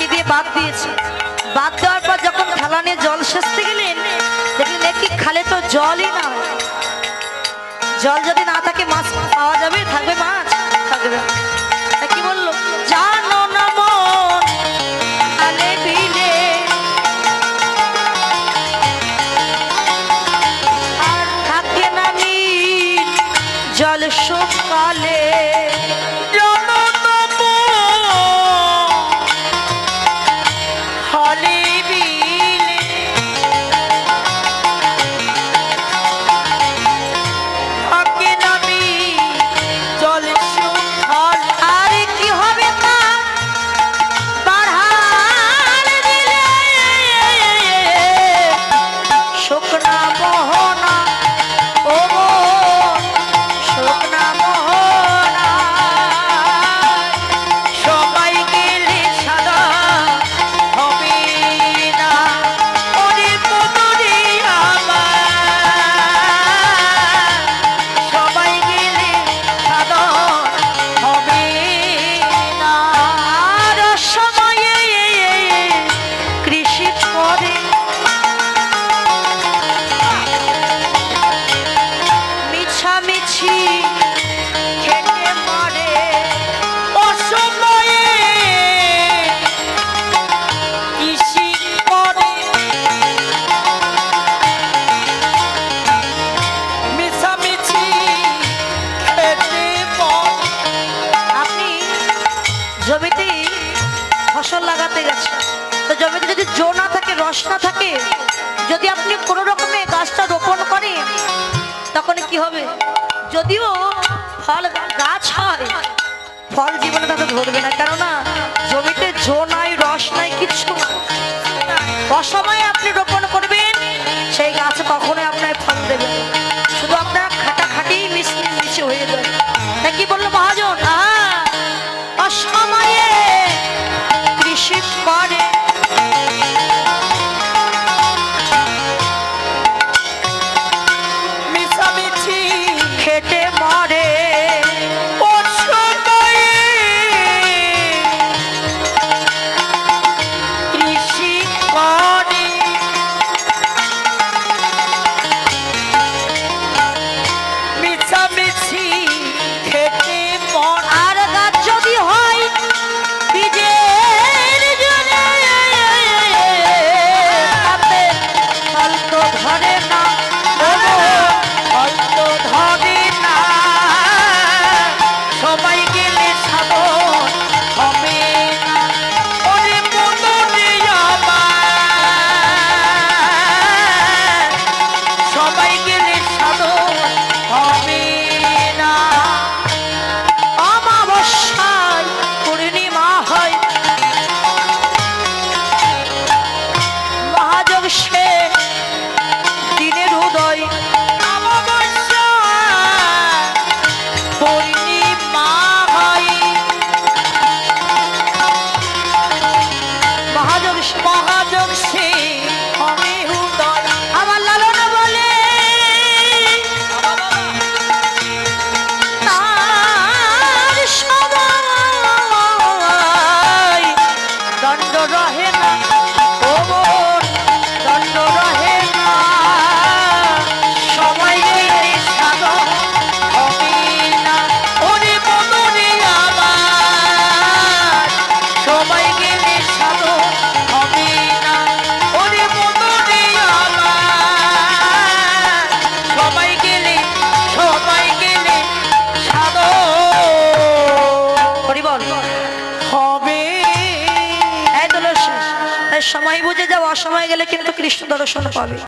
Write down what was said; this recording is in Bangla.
মাটি দিয়ে বাঁধ দিয়েছে। বাঁধ দেওয়ার পর যখন থালা নিয়ে জল সেচতে গেলেন, দেখলেন একই খালে তো জলই না। জল যদি না থাকে মাছ পাওয়া যাবে? থাকবে মাছ? থাকবে। কি বললো? জানো না মন খালে বিলে আর থাকে না মিল জল শুকালে। জমিতে ফসল লাগাতে গেছে, তো জমিতে যদি জো না থাকে, রস না থাকে, যদি আপনি কোনো রকমে গাছটা রোপণ করেন, তখন কি হবে? যদিও ফল গাছ হয়, ফল জীবনে তাতে ধরবে না। কেননা জমিতে জো নাই, রস নাই, কিছু অসময়ে আপনি রোপণ করবেন, সেই গাছ কখনোই আপনার ফল দেবে না। শুধু আপনার খাটাখাটি মিশে হয়ে যাবে। তাই কি বললো মহাজন? অসময়ে কৃষি করে মিছামিছি খেটে মরে। কৃষি করে মিছামিছি খেটে মরে। আর গাছ যদি হয় বীজের জন্য, তাতে ফল তো ধরে না, ফল তো ধরে না। সবাই গেলে সাধন হবে না। ওরে মনরে আমার, সবাই গেলে সাধন হবে না। অমাবস্যায় পূর্ণিমা হয়, মহাযোগ সে দিনের উদয়। অমাবস্যায় পূর্ণিমা হয়, মহাযোগ সে হবে উদয়। আমার লালন বলে তার সবাই দণ্ড রহে না, ও মন দণ্ড রহে না। সবাই গেলে সাধন হবে না। ওরে মনরে আমার, সবাই গেলে সাধন হবে না। ওরে মনরে আমার, সবাই গেলে সাধন হরিবল হবে। এই তো সময় বুঝে যাও, অসময় গেলে কিন্তু কৃষ্ণ দর্শন পাবে।